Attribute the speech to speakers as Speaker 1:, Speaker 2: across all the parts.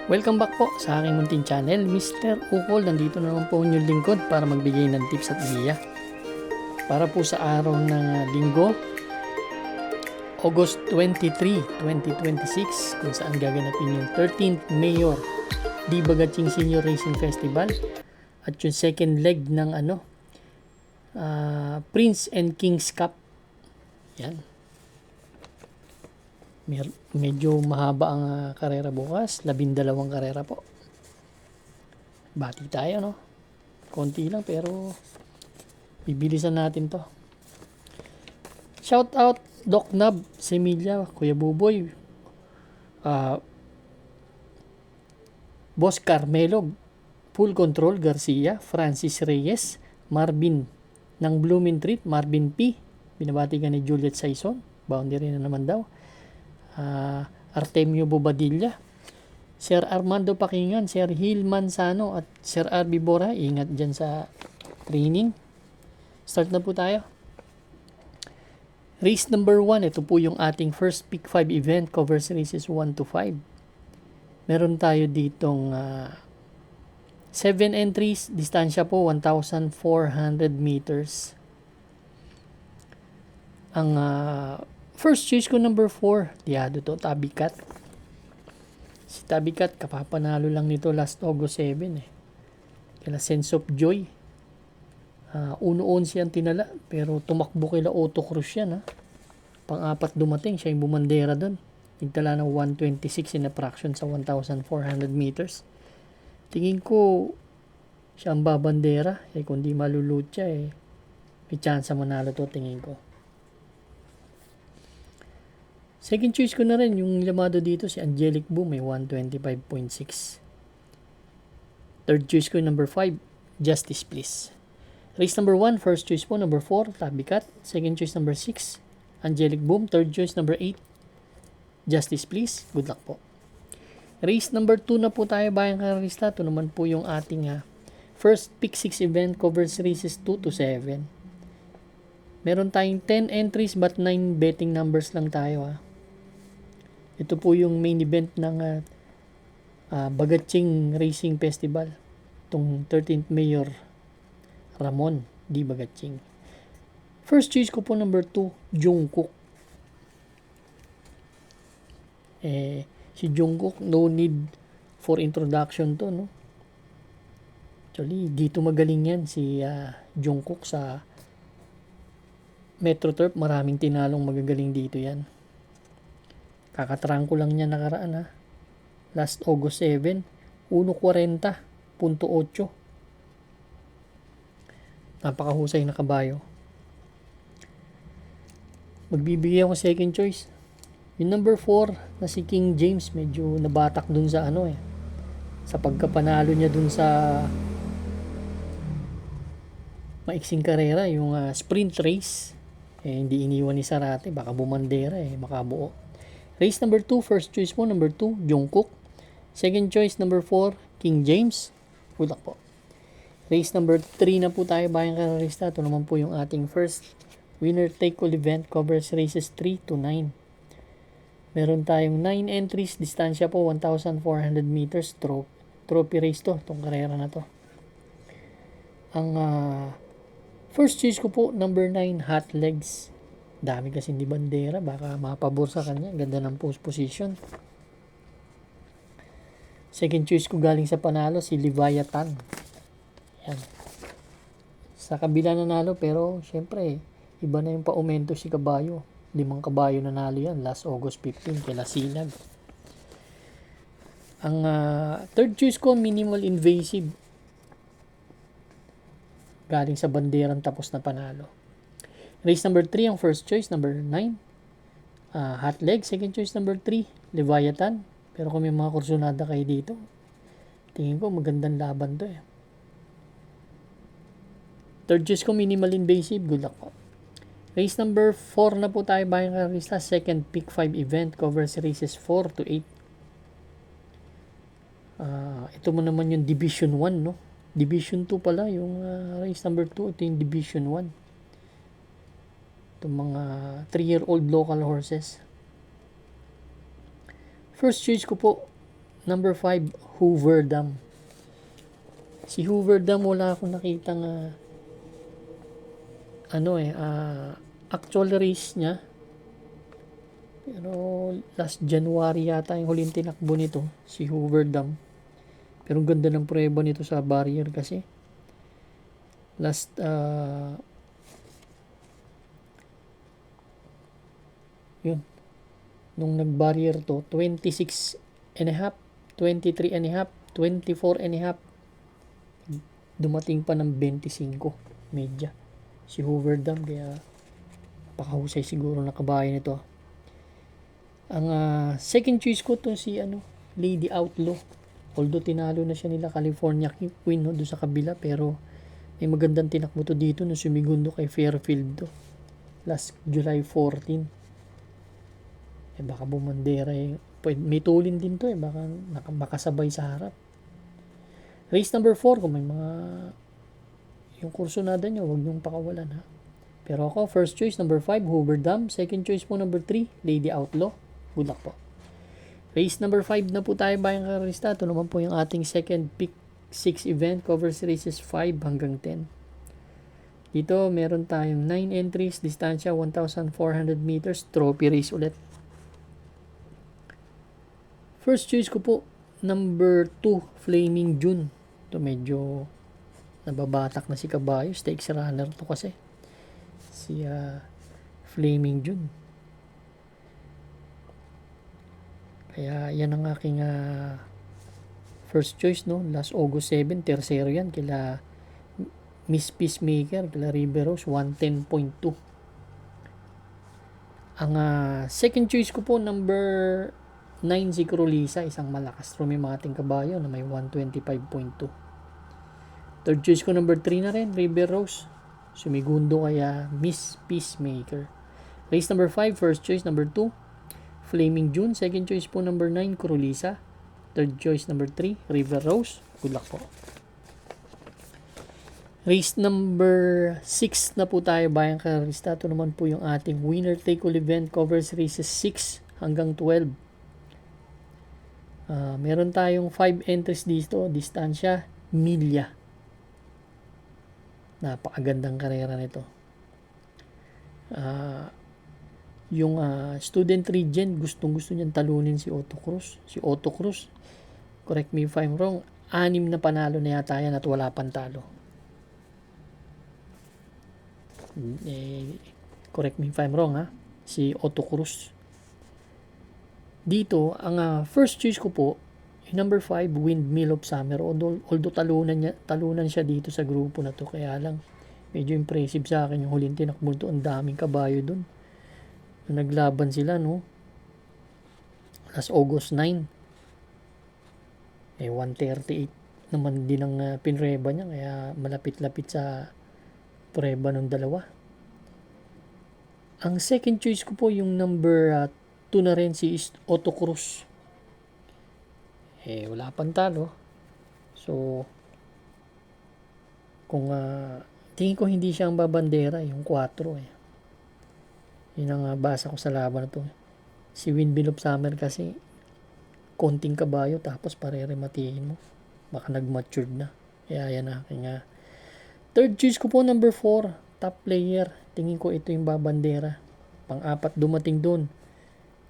Speaker 1: Welcome back po sa aking munting channel, Mr. Ukol. Nandito na naman po inyong lingkod para magbigay ng tips at idea. Para po sa araw ng linggo, August 23, 2026, kung saan gaganapin yung 13th Mayor Di Bagaching Senior Racing Festival at yung second leg ng Prince and King's Cup. Yan. Medyo mahaba ang karera bukas, 12 karera po. Bati tayo, no? Konti lang pero bibilisan natin to. Shout out Doc Nab, Semilla, Kuya Buboy, Boss Carmelo, Full Control Garcia, Francis Reyes, Marvin ng Blooming Treat, Marvin P. Binabati ka ni Juliet Saison, boundary na naman daw. Artemio Bobadilla, Sir Armando Pakingan, Sir Hil Manzano at Sir RB Bora. Ingat dyan sa training. Start na po tayo. Race number 1, ito po yung ating first pick 5 event, covers races 1 to 5. Meron tayo ditong 7 entries, distansya po 1,400 meters. Ang first choice ko number 4, Diado to, Tabikat. Si Tabikat, kapapanalo lang nito last August 7 eh. Kila Sense of Joy. 1-11 ang tinala, pero tumakbo kila Auto Cruz yan ha. Pang-apat dumating, siya yung bumandera doon. Nagtala ng 126 in a fraction sa 1,400 meters. Tingin ko, siya ang babandera. Eh kung di malulut siya eh, may chance manalo to tingin ko. Second choice ko na rin, yung lamado dito, si Angelic Boom, may 125.6. Third choice ko, number 5, Justice Please. Race number 1, first choice po, number 4, Tabikat. Second choice, number 6, Angelic Boom. Third choice, number 8, Justice Please. Good luck po. Race number 2 na po tayo, bayang karista. Ito naman po yung ating first pick 6 event, covers races 2 to 7. Meron tayong 10 entries but 9 betting numbers lang tayo ha. Ito po yung main event ng Bagaching Racing Festival. Itong 13th Mayor Ramon Di Bagaching. First choice ko po number 2, Jungkook. Si Jungkook, no need for introduction to, no? Actually, dito magaling yan si Jungkook sa Metro Turf. Maraming tinalong magagaling dito yan. Kakatrangko lang niya nakaraan ha. Last August 7, 1.40.8. Napakahusay na kabayo. Magbibigay ako second choice. Yung number 4 na si King James, medyo nabatak dun sa sa pagkapanalo niya dun sa maiksing karera, yung sprint race. Hindi iniwan ni Sarate, baka bumandera makabuo. Race number 2, first choice mo, number 2, Jungkook. Second choice, number 4, King James. Good luck po. Race number 3 na po tayo, bayang kararista. Ito naman po yung ating first winner take all event, covers races 3 to 9. Meron tayong 9 entries, distansya po 1,400 meters, trophy race to, itong karera na to. Ang first choice ko po, number 9, Hot Legs. Dami kasi hindi bandera, baka mapabor sa kanya. Ganda ng post position. Second choice ko galing sa panalo, si Leviathan. Yan. Sa kabila nanalo, pero syempre, iba na yung paumento si kabayo. 5 kabayo nanalo yan, last August 15, kila Sinag. Ang third choice ko, Minimal Invasive. Galing sa banderang tapos na panalo. Race number 3, ang first choice, number 9, Hot Leg. Second choice, number 3, Leviathan. Pero kung may mga kursunada kayo dito, tingin ko magandang laban to Third choice ko, Minimal Invasive. Good luck po. Race number 4 na po tayo, bayang karista. Second pick 5 event, covers races 4 to 8. Ito mo naman yung Division 1, no? Division 2 pala, yung race number 2. Ito yung Division 1. Itong mga 3-year-old local horses. First choice ko po, number 5, Hoover Dam. Si Hoover Dam, wala akong nakitang actual race niya. Pero last January yata yung huling tinakbo nito, si Hoover Dam. Pero ganda ng prueba nito sa barrier kasi. Last yun, nung nag-barrier to, 26 and a half, 23 and a half, 24 and a half, dumating pa ng 25 medya si Hoover Dam, kaya napakahusay siguro na kabayan nito. Ang second choice ko to si Lady Outlaw. Although tinalo na siya nila California Queen doon sa kabila, pero may magandang tinakbo to dito nung sumigundo kay Fairfield to last July 14. Baka bumandera may tulin din to baka makasabay sa harap. Race number 4, kung may mga yung kursunada nyo, huwag nyong pakawalan ha. Pero ako, first choice number 5, Hoover Dam. Second choice po number 3, Lady Outlaw. Good luck po. Race number 5 na po tayo bayang karista. Ito naman po yung ating second pick 6 event. Covers races 5 hanggang 10. Dito meron tayong 9 entries. Distansya 1,400 meters. Trophy race ulit. First choice ko po number 2, Flaming June. Ito medyo nababatak na si Kabayo. Stakes runner to kasi. Si Flaming June. Kaya yan ang aking first choice, no? Last August 7, tercero yan kila Miss Peacemaker, kila Riveros, 110.2. Ang second choice ko po number 9, si Crolisa, isang malakas rumimating kabayo na may 125.2. Third choice ko number 3 na rin, Riveros, sumigundo kaya Miss Peacemaker. Race number 5, first choice number 2, Flaming June. Second choice po number 9, Crolisa. Third choice number 3, River Rose. Good luck po. Race number 6 na po tayo bayang karista. Ito naman po yung ating winner take all event. Covers races 6 hanggang 12. Meron tayong 5 entries dito. Distansya, milya. Napakagandang karera nito. Yung student regent, gustong-gusto niyang talunin si Otto Cruz. Si Otto Cruz, correct me if I'm wrong, 6 na panalo na yata yan at wala pang talo. Correct me if I'm wrong ha. Si Otto Cruz. Dito, ang first choice ko po, number 5, Windmill of Summer. Although talunan siya dito sa grupo na to, kaya lang medyo impressive sa akin yung huling tinakbo to. Ang daming kabayo dun. Naglaban sila, no? Last August 9. 138 naman din ang pinreba niya, kaya malapit-lapit sa preba ng dalawa. Ang second choice ko po yung number 2 na rin, si Otto Cruz. Wala pang talo. So, kung tingin ko hindi siya ang babandera, yung 4 Yun ang basa ko sa laban na to. Si Windmill of Summer kasi konting kabayo tapos parerematiin mo. Baka nag-matured na. Kaya yan aking third choice ko po number 4, top player. Tingin ko ito yung babandera. Pang-4 dumating doon.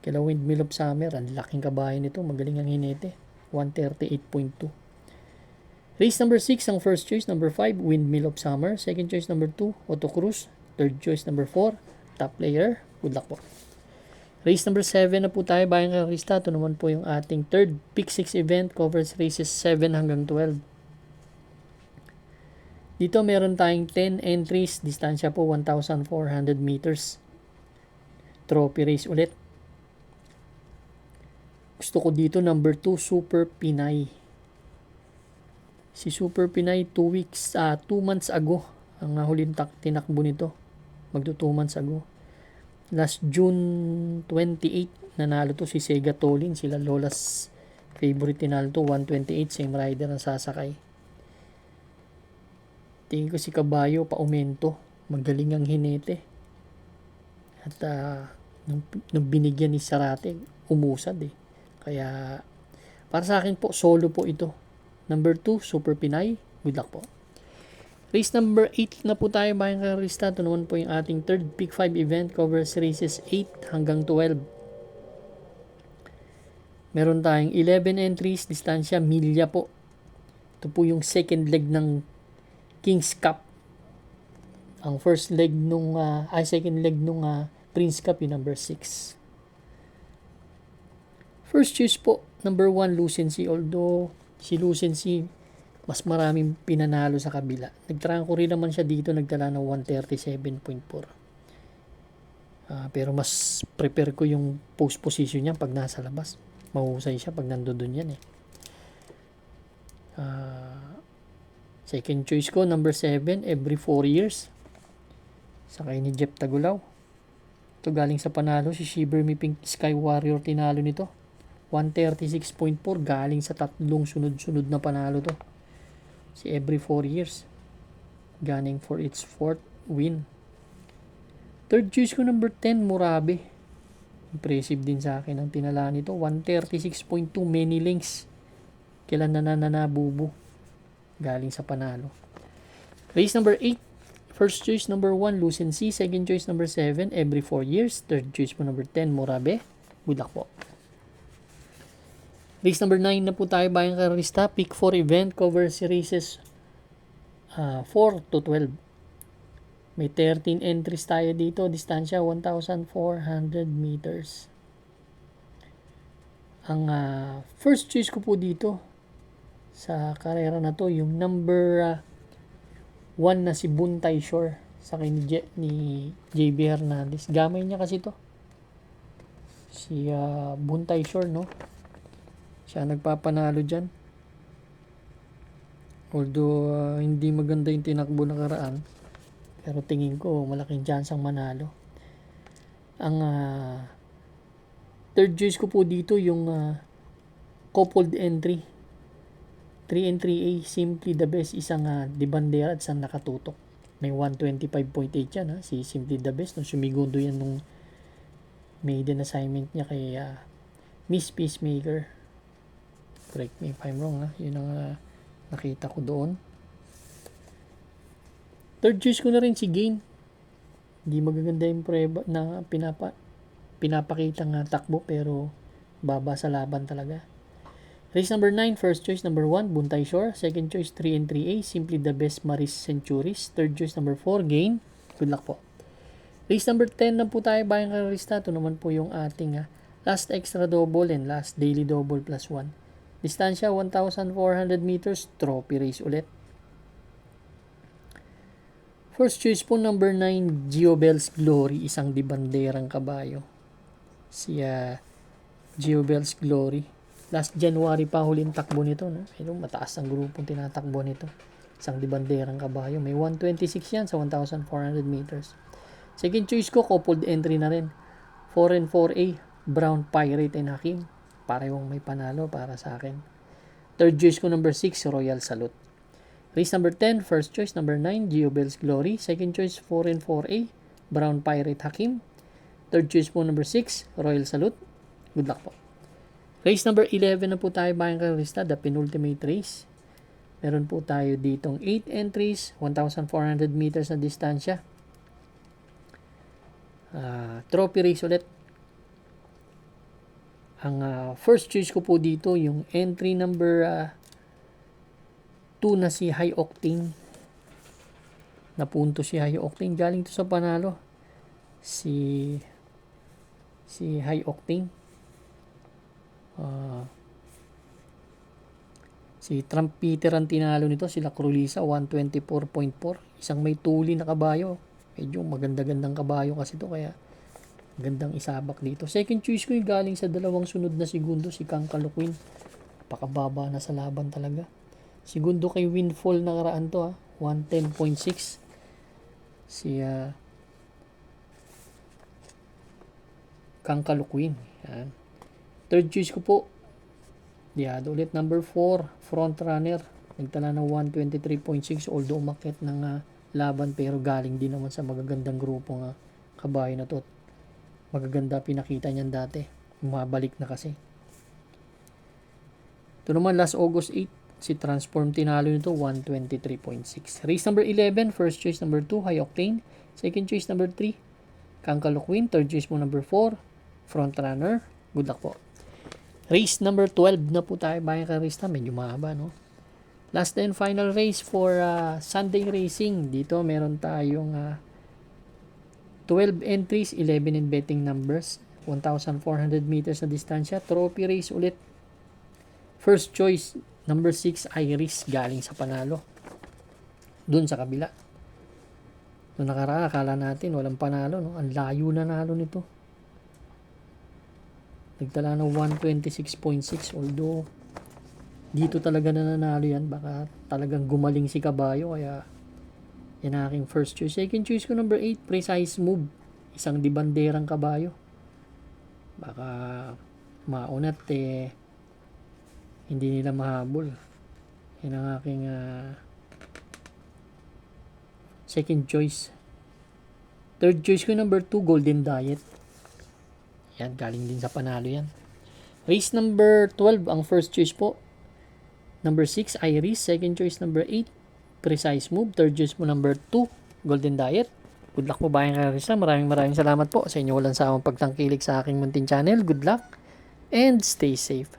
Speaker 1: Kila Windmill of Summer. Ang laking kabayo nito. Magaling ang hinete. 138.2. Race number 6 ang first choice. Number 5, Windmill of Summer. Second choice number 2, Otto Cruz. Third choice number 4, top player. Good luck po. Race number 7 na po tayo bayang karista. Ito naman po yung ating third pick 6 event. Covers races 7 hanggang 12. Dito meron tayong 10 entries. Distansya po 1,400 meters. Trophy race ulit. Gusto ko dito number 2, Super Pinay. Si Super Pinay 2 months ago ang huling tinakbo nito. Magto 2 months ago. Last June 28 nanalo to si Sega Tolin. Sila Lola's favorite tinalo to. 128, same rider ang sasakay. Tingin ko si Kabayo paumento. Magaling ang hinete. At nung binigyan ni Sarate, umusad Kaya Para sa akin po, solo po ito. Number 2, Super Pinay. Good luck po. Race number 8 na po tayo bayang karista. Ito naman po yung ating third Pick 5 event. Covers races 8 hanggang 12. Meron tayong 11 entries. Distansya, milya po. Ito po yung second leg ng King's Cup. Ang first leg nung, second leg nung Prince Cup, yung number 6. First choice po, number 1, Lucency. Although, si Lucency, mas maraming pinanalo sa kabila. Nagtrangko rin naman siya dito, nagdala ng 137.4. Pero mas prepare ko yung post position niya pag nasa labas. Mahusay siya pag nandoon yan eh. Second choice ko, number 7, every 4 years. Sakay ni Jeff Tagulaw. Ito galing sa panalo, si Shiver Me Pink Sky Warrior tinalo nito. 136.4 galing sa tatlong sunod-sunod na panalo to. Si every 4 years. Gunning for its 4th win. Third choice ko, number 10, Murabe. Impressive din sa akin ang tinala nito. 136.2 many links. Kailan nananabubo. Galing sa panalo. Race number 8. First choice, number 1, Lucency. Second choice, number 7, every 4 years. Third choice po, number 10, Murabe. Good luck po. Race number 9 na po tayo bayang karista. Pick 4 event covers races 4 to 12. May 13 entries tayo dito. Distansya 1,400 meters. Ang first choice ko po dito sa karera na to, yung number 1 na si Buntay Shore sa akin ni JB Hernandez. Gamay niya kasi to. Si Buntay Shore, no? Siya nagpapanalo dyan. Although hindi maganda yung tinakbo na karaan, pero tingin ko malaking chance ang manalo. Ang third choice ko po dito yung coupled entry. 3 and 3A, Simply the Best, isang de bandera at isang nakatutok. May 125.8 yan si Simply the Best. Nung sumigundo yan nung maiden assignment niya kay Miss Peacemaker. Correct me if I'm wrong yun ang nakita ko doon. Third choice ko na rin si Gain. Hindi magaganda yung prueba na pinapakita nga takbo, pero baba sa laban talaga. Race number 9, first choice number 1, Buntay Shore. Second choice 3 and 3A, Simply the Best, Maris Centuries. Third choice number 4, Gain. Good luck po. Race number 10 na po tayo bayang karista. Ito naman po yung ating last extra double and last daily double plus 1. Distansya 1,400 meters, trophy race ulit. First choice po, number 9, Geobel's Glory, isang di banderang kabayo. Si Geobel's Glory. Last January pa huling takbo nito, no? Pero mataas ang grupong tinatakbo nito. Isang di banderang kabayo. May 126 yan sa 1,400 meters. Second choice ko, coupled entry na rin. 4 and 4A, Brown Pirate and Hakim. Parehong may panalo para sa akin. Third choice ko, number 6, Royal Salute. Race number 10, first choice, number 9, Geobel's Glory. Second choice, 4 and 4A, Brown Pirate Hakim. Third choice po, number 6, Royal Salute. Good luck po. Race number 11 na po tayo bayang karista, the penultimate race. Meron po tayo ditong 8 entries, 1,400 meters na distansya. Trophy race ulit. Ang first choice ko po dito, yung entry number 2 na si High Octane. Napunto si High Octane. Galing to sa panalo. Si High Octane. Si Trump Peter ang tinalo nito. Sila Crulisa, 124.4. Isang may tuli na kabayo. Medyo maganda-gandang kabayo kasi to, kaya gandang isabak dito. Second choice ko yung galing sa dalawang sunod na segundo, si Kang Kaluquin. Pakababa na sa laban talaga. Segundo kay Windfall na karaan to 110.6. Si Kang Kaluquin. Yan. Third choice ko po, ulit number 4, Front Runner. Nagtala ng 123.6, although umakyat ng laban, pero galing din naman sa magagandang grupong kabayo na to. Magaganda pinakita niyan dati. Bumabalik na kasi. Ito naman last August 8, si Transform tinalo nito 123.6. Race number 11, first choice number 2, High Octane. Second choice number 3, Kankalukwin. Third choice mo number 4, Front Runner. Good luck po. Race number 12 na po tayo. Bayan ka race na, medyo mahaba, no? Last and final race for Sunday Racing. Dito meron tayong 12 entries, 11 in betting numbers, 1,400 meters na distansya. Trophy race ulit. First choice, number 6, Iris, galing sa panalo. Dun sa kabila. Noong nakaraan, akala natin walang panalo, no? Ang layo na nalo nito. Nagtala ng 126.6, although dito talaga na nanalo yan. Baka talagang gumaling si Kabayo, kaya yan ang aking first choice. Second choice ko number 8, Precise Move. Isang di banderang kabayo. Baka maunat hindi nila mahabol. Yan ang aking second choice. Third choice ko number 2, Golden Diet. Yan, galing din sa panalo yan. Race number 12, ang first choice po. Number 6, Iris. Second choice number 8, Precise Move. Third choice mo number 2, Golden Diet. Good luck po bayan ka Risa. Maraming salamat po sa inyo walang sawang pagtangkilik sa aking munting channel. Good luck and stay safe.